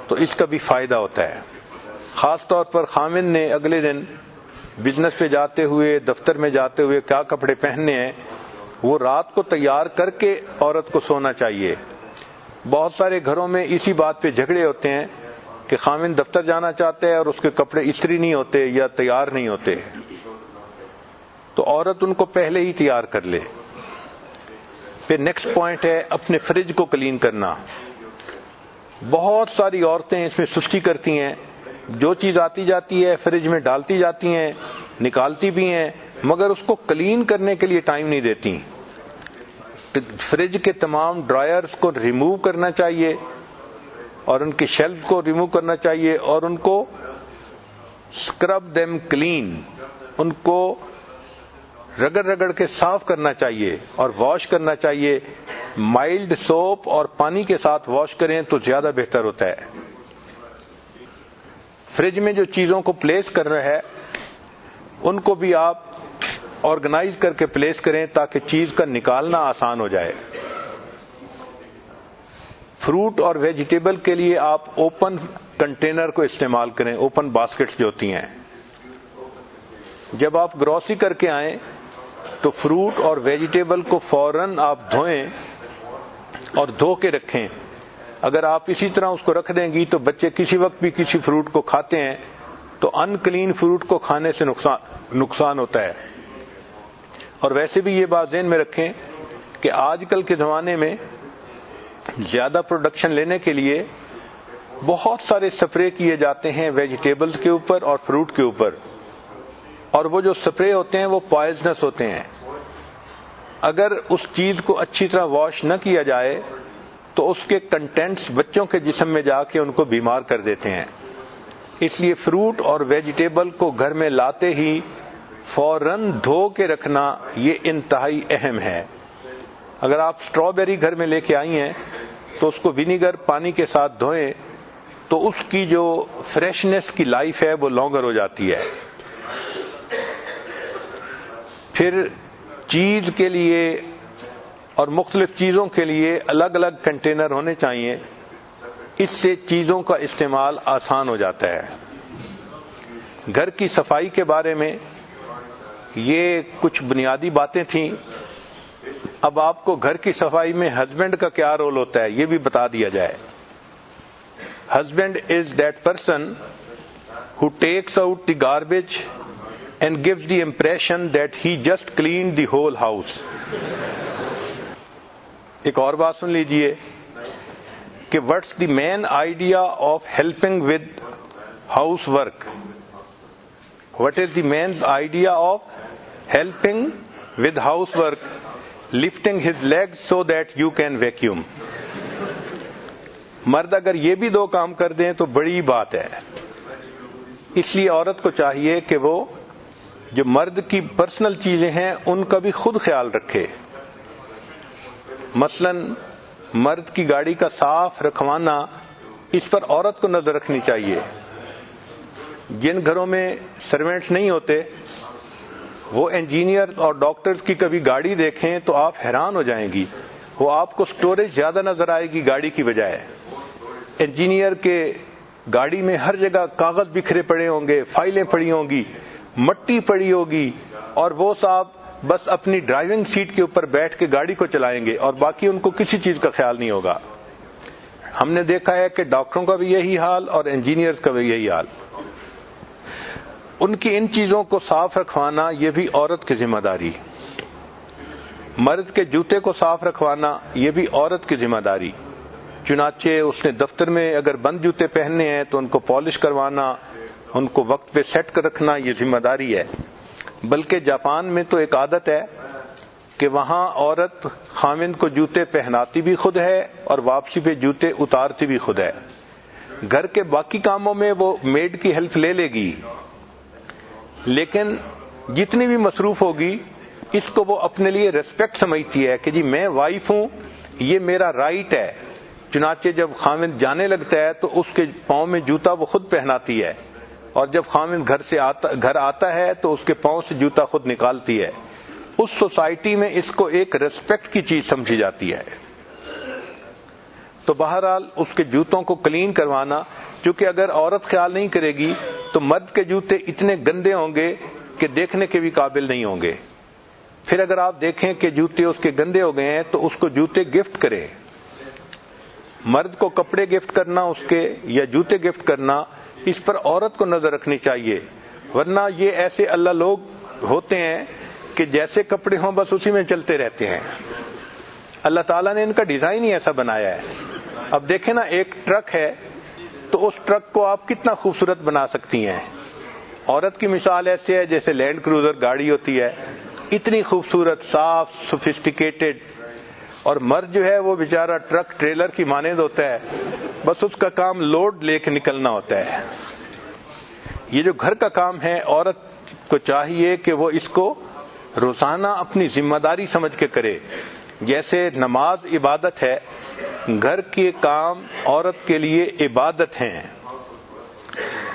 تو اس کا بھی فائدہ ہوتا ہے۔ خاص طور پر خاوند نے اگلے دن بزنس پہ جاتے ہوئے، دفتر میں جاتے ہوئے کیا کپڑے پہننے ہیں وہ رات کو تیار کر کے عورت کو سونا چاہیے۔ بہت سارے گھروں میں اسی بات پہ جھگڑے ہوتے ہیں کہ خاوند دفتر جانا چاہتے ہیں اور اس کے کپڑے استری نہیں ہوتے یا تیار نہیں ہوتے، تو عورت ان کو پہلے ہی تیار کر لے۔ پھر نیکسٹ پوائنٹ ہے اپنے فریج کو کلین کرنا۔ بہت ساری عورتیں اس میں سستی کرتی ہیں، جو چیز آتی جاتی ہے فریج میں ڈالتی جاتی ہیں، نکالتی بھی ہیں، مگر اس کو کلین کرنے کے لیے ٹائم نہیں دیتی۔ فریج کے تمام ڈرائرز کو ریموو کرنا چاہیے اور ان کی شیلف کو ریموو کرنا چاہیے اور ان کو اسکرب دیم کلین، ان کو رگڑ رگڑ کے صاف کرنا چاہیے اور واش کرنا چاہیے۔ مائلڈ سوپ اور پانی کے ساتھ واش کریں تو زیادہ بہتر ہوتا ہے۔ فریج میں جو چیزوں کو پلیس کرنا ہے ان کو بھی آپ آرگنائز کر کے پلیس کریں تاکہ چیز کا نکالنا آسان ہو جائے۔ فروٹ اور ویجیٹیبل کے لیے آپ اوپن کنٹینر کو استعمال کریں، اوپن باسکٹس جو ہوتی ہیں۔ جب آپ گروسری کر کے آئیں تو فروٹ اور ویجیٹیبل کو فوراً آپ دھوئیں اور دھو کے رکھیں۔ اگر آپ اسی طرح اس کو رکھ دیں گی تو بچے کسی وقت بھی کسی فروٹ کو کھاتے ہیں تو ان کلین فروٹ کو کھانے سے نقصان ہوتا ہے۔ اور ویسے بھی یہ بات ذہن میں رکھیں کہ آج کل کے زمانے میں زیادہ پروڈکشن لینے کے لیے بہت سارے سپرے کیے جاتے ہیں ویجیٹیبلز کے اوپر اور فروٹ کے اوپر، اور وہ جو سپرے ہوتے ہیں وہ پوائزنس ہوتے ہیں۔ اگر اس چیز کو اچھی طرح واش نہ کیا جائے تو اس کے کنٹینٹس بچوں کے جسم میں جا کے ان کو بیمار کر دیتے ہیں. اس لیے فروٹ اور ویجیٹیبل کو گھر میں لاتے ہی فوراً دھو کے رکھنا یہ انتہائی اہم ہے. اگر آپ اسٹرابیری گھر میں لے کے آئی ہیں تو اس کو ونیگر پانی کے ساتھ دھوئیں تو اس کی جو فریشنس کی لائف ہے وہ لانگر ہو جاتی ہے. پھر چیز کے لیے اور مختلف چیزوں کے لیے الگ الگ کنٹینر ہونے چاہیے. اس سے چیزوں کا استعمال آسان ہو جاتا ہے. گھر کی صفائی کے بارے میں یہ کچھ بنیادی باتیں تھیں. اب آپ کو گھر کی صفائی میں ہسبینڈ کا کیا رول ہوتا ہے یہ بھی بتا دیا جائے. Husband is that person who takes out the garbage and gives the impression that he just cleaned the whole house. ایک اور بات سن لیجئے کہ what's the main idea of helping with housework? What is the main idea of helping with housework? Lifting his legs so that you can vacuum. مرد اگر یہ بھی دو کام کر دیں تو بڑی بات ہے. اس لیے عورت کو چاہیے کہ وہ جو مرد کی پرسنل چیزیں ہیں ان کا بھی خود خیال رکھے. مثلا مرد کی گاڑی کا صاف رکھوانا اس پر عورت کو نظر رکھنی چاہیے. جن گھروں میں سروینٹس نہیں ہوتے وہ انجینئر اور ڈاکٹرز کی کبھی گاڑی دیکھیں تو آپ حیران ہو جائیں گی. وہ آپ کو سٹوریج زیادہ نظر آئے گی گاڑی کی بجائے. انجینئر کے گاڑی میں ہر جگہ کاغذ بکھرے پڑے ہوں گے, فائلیں پڑی ہوں گی, مٹی پڑی ہوگی, اور وہ صاحب بس اپنی ڈرائیونگ سیٹ کے اوپر بیٹھ کے گاڑی کو چلائیں گے اور باقی ان کو کسی چیز کا خیال نہیں ہوگا. ہم نے دیکھا ہے کہ ڈاکٹروں کا بھی یہی حال اور انجینئرز کا بھی یہی حال. ان کی ان چیزوں کو صاف رکھوانا یہ بھی عورت کی ذمہ داری. مرد کے جوتے کو صاف رکھوانا یہ بھی عورت کی ذمہ داری. چنانچہ اس نے دفتر میں اگر بند جوتے پہننے ہیں تو ان کو پالش کروانا, ان کو وقت پہ سیٹ کر رکھنا یہ ذمہ داری ہے. بلکہ جاپان میں تو ایک عادت ہے کہ وہاں عورت خاوند کو جوتے پہناتی بھی خود ہے اور واپسی پہ جوتے اتارتی بھی خود ہے. گھر کے باقی کاموں میں وہ میڈ کی ہیلپ لے لے گی, لیکن جتنی بھی مصروف ہوگی اس کو وہ اپنے لیے ریسپیکٹ سمجھتی ہے کہ جی میں وائف ہوں, یہ میرا رائٹ ہے. چنانچہ جب خاوند جانے لگتا ہے تو اس کے پاؤں میں جوتا وہ خود پہناتی ہے, اور جب خاوند گھر آتا ہے تو اس کے پاؤں سے جوتا خود نکالتی ہے. اس سوسائٹی میں اس کو ایک ریسپیکٹ کی چیز سمجھی جاتی ہے. تو بہرحال اس کے جوتوں کو کلین کروانا, کیونکہ اگر عورت خیال نہیں کرے گی تو مرد کے جوتے اتنے گندے ہوں گے کہ دیکھنے کے بھی قابل نہیں ہوں گے. پھر اگر آپ دیکھیں کہ جوتے اس کے گندے ہو گئے ہیں تو اس کو جوتے گفٹ کریں. مرد کو کپڑے گفٹ کرنا اس کے یا جوتے گفٹ کرنا اس پر عورت کو نظر رکھنی چاہیے. ورنہ یہ ایسے اللہ لوگ ہوتے ہیں کہ جیسے کپڑے ہوں بس اسی میں چلتے رہتے ہیں. اللہ تعالیٰ نے ان کا ڈیزائن ہی ایسا بنایا ہے. اب دیکھیں نا, ایک ٹرک ہے تو اس ٹرک کو آپ کتنا خوبصورت بنا سکتی ہیں. عورت کی مثال ایسے ہے جیسے لینڈ کروزر گاڑی ہوتی ہے, اتنی خوبصورت, صاف, سوفسٹیکیٹڈ, اور مرد جو ہے وہ بیچارہ ٹرک ٹریلر کی مانند ہوتا ہے, بس اس کا کام لوڈ لے کے نکلنا ہوتا ہے. یہ جو گھر کا کام ہے عورت کو چاہیے کہ وہ اس کو روزانہ اپنی ذمہ داری سمجھ کے کرے. جیسے نماز عبادت ہے, گھر کے کام عورت کے لیے عبادت ہیں.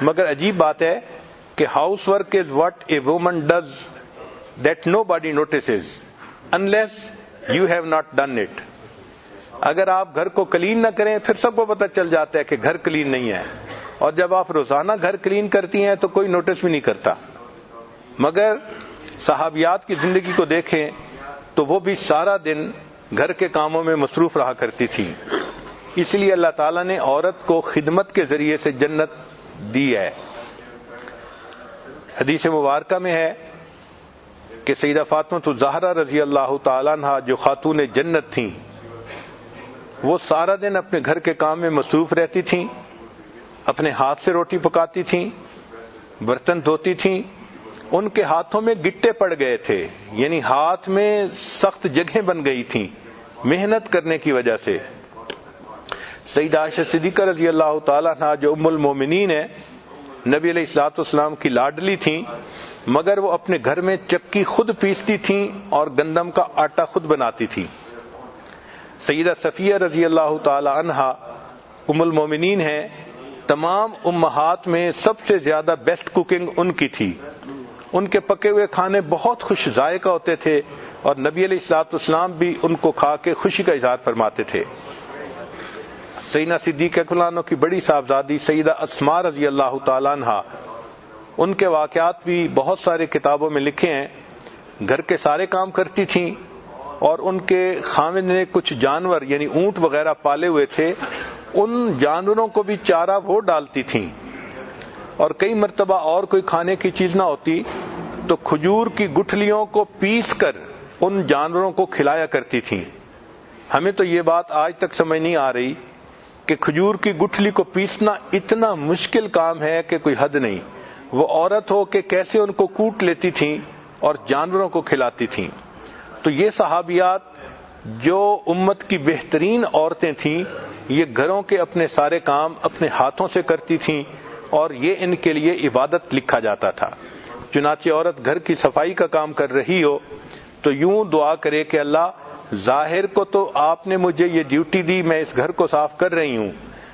مگر عجیب بات ہے کہ house work is what a woman does that no body notices unless you have not done it. اگر آپ گھر کو کلین نہ کریں پھر سب کو پتہ چل جاتا ہے کہ گھر کلین نہیں ہے, اور جب آپ روزانہ گھر کلین کرتی ہیں تو کوئی نوٹس بھی نہیں کرتا. مگر صحابیات کی زندگی کو دیکھیں تو وہ بھی سارا دن گھر کے کاموں میں مصروف رہا کرتی تھی. اس لیے اللہ تعالیٰ نے عورت کو خدمت کے ذریعے سے جنت دی ہے. حدیث مبارکہ میں ہے کہ سیدہ فاطمہ الزہرا رضی اللہ تعالیٰ عنہا جو خاتون جنت تھیں, وہ سارا دن اپنے گھر کے کام میں مصروف رہتی تھیں, اپنے ہاتھ سے روٹی پکاتی تھیں, برتن دھوتی تھیں. ان کے ہاتھوں میں گٹے پڑ گئے تھے, یعنی ہاتھ میں سخت جگہیں بن گئی تھیں محنت کرنے کی وجہ سے. سیدہ عائشہ صدیقہ رضی اللہ تعالیٰ عنہا جو ام المومنین ہے، نبی علیہ الصلوۃ والسلام کی لاڈلی تھیں، مگر وہ اپنے گھر میں چکی خود پیستی تھیں اور گندم کا آٹا خود بناتی تھیں۔ سیدہ صفیہ رضی اللہ تعالی عنہا ام المومنین ہیں، تمام امہات میں سب سے زیادہ بیسٹ کوکنگ ان کی تھی، ان کے پکے ہوئے کھانے بہت خوش ذائقہ ہوتے تھے اور نبی علیہ الصلوۃ والسلام بھی ان کو کھا کے خوشی کا اظہار فرماتے تھے۔ سیدہ صدیقہ عنہ کی بڑی صاحبزادی سیدہ اسماء رضی اللہ تعالی عنہا، ان کے واقعات بھی بہت سارے کتابوں میں لکھے ہیں۔ گھر کے سارے کام کرتی تھیں اور ان کے خاوند نے کچھ جانور یعنی اونٹ وغیرہ پالے ہوئے تھے، ان جانوروں کو بھی چارہ وہ ڈالتی تھیں، اور کئی مرتبہ اور کوئی کھانے کی چیز نہ ہوتی تو کھجور کی گٹھلیوں کو پیس کر ان جانوروں کو کھلایا کرتی تھیں۔ ہمیں تو یہ بات آج تک سمجھ نہیں آ رہی کہ کھجور کی گٹھلی کو پیسنا اتنا مشکل کام ہے کہ کوئی حد نہیں، وہ عورت ہو کہ کیسے ان کو کوٹ لیتی تھیں اور جانوروں کو کھلاتی تھیں۔ تو یہ صحابیات جو امت کی بہترین عورتیں تھیں، یہ گھروں کے اپنے سارے کام اپنے ہاتھوں سے کرتی تھیں اور یہ ان کے لیے عبادت لکھا جاتا تھا۔ چنانچہ عورت گھر کی صفائی کا کام کر رہی ہو تو یوں دعا کرے کہ اللہ ظاہر کو تو آپ نے مجھے یہ ڈیوٹی دی، میں اس گھر کو صاف کر رہی ہوں،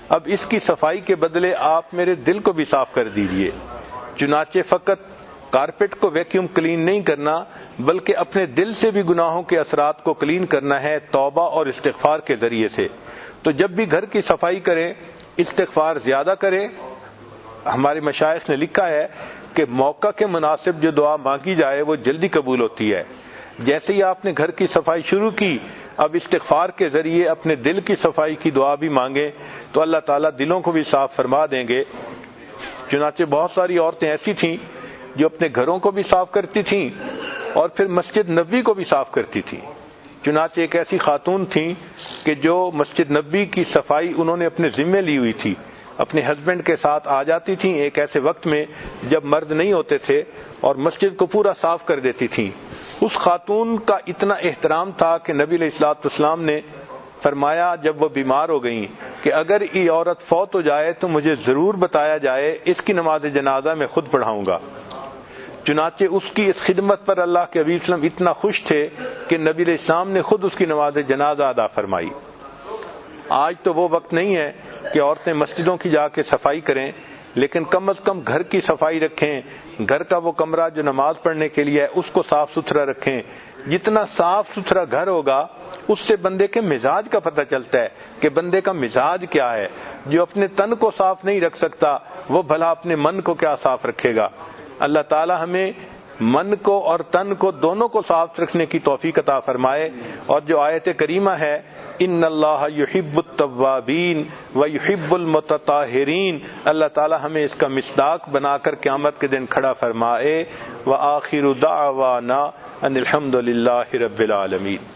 اب اس کی صفائی کے بدلے آپ میرے دل کو بھی صاف کر دیجئے۔ چنانچہ فقط کارپیٹ کو ویکیوم کلین نہیں کرنا بلکہ اپنے دل سے بھی گناہوں کے اثرات کو کلین کرنا ہے توبہ اور استغفار کے ذریعے سے۔ تو جب بھی گھر کی صفائی کریں استغفار زیادہ کریں۔ ہمارے مشائخ نے لکھا ہے کہ موقع کے مناسب جو دعا مانگی جائے وہ جلدی قبول ہوتی ہے۔ جیسے ہی آپ نے گھر کی صفائی شروع کی، اب استغفار کے ذریعے اپنے دل کی صفائی کی دعا بھی مانگیں تو اللہ تعالیٰ دلوں کو بھی صاف فرما دیں گے۔ چنانچہ بہت ساری عورتیں ایسی تھیں جو اپنے گھروں کو بھی صاف کرتی تھیں اور پھر مسجد نبوی کو بھی صاف کرتی تھیں۔ چنانچہ ایک ایسی خاتون تھیں کہ جو مسجد نبوی کی صفائی انہوں نے اپنے ذمے لی ہوئی تھی، اپنے ہسبینڈ کے ساتھ آ جاتی تھیں ایک ایسے وقت میں جب مرد نہیں ہوتے تھے اور مسجد کو پورا صاف کر دیتی تھیں۔ اس خاتون کا اتنا احترام تھا کہ نبی علیہ الصلوۃ والسلام نے فرمایا جب وہ بیمار ہو گئیں کہ اگر یہ عورت فوت ہو جائے تو مجھے ضرور بتایا جائے، اس کی نماز جنازہ میں خود پڑھاؤں گا۔ چنانچہ اس کی اس خدمت پر اللہ کے حبیب صلی اللہ علیہ وسلم اتنا خوش تھے کہ نبی علیہ السلام نے خود اس کی نماز جنازہ ادا فرمائی۔ آج تو وہ وقت نہیں ہے کہ عورتیں مسجدوں کی جا کے صفائی کریں، لیکن کم از کم گھر کی صفائی رکھیں، گھر کا وہ کمرہ جو نماز پڑھنے کے لیے ہے اس کو صاف ستھرا رکھیں۔ جتنا صاف ستھرا گھر ہوگا اس سے بندے کے مزاج کا پتہ چلتا ہے کہ بندے کا مزاج کیا ہے۔ جو اپنے تن کو صاف نہیں رکھ سکتا وہ بھلا اپنے من کو کیا صاف رکھے گا۔ اللہ تعالی ہمیں من کو اور تن کو دونوں کو صاف رکھنے کی توفیق عطا فرمائے۔ اور جو آیت کریمہ ہے ان اللہ یحب التوابین ویحب المتطہرین، اللہ تعالی ہمیں اس کا مصداق بنا کر قیامت کے دن کھڑا فرمائے۔ وآخر دعوانا ان الحمد للہ رب العالمین۔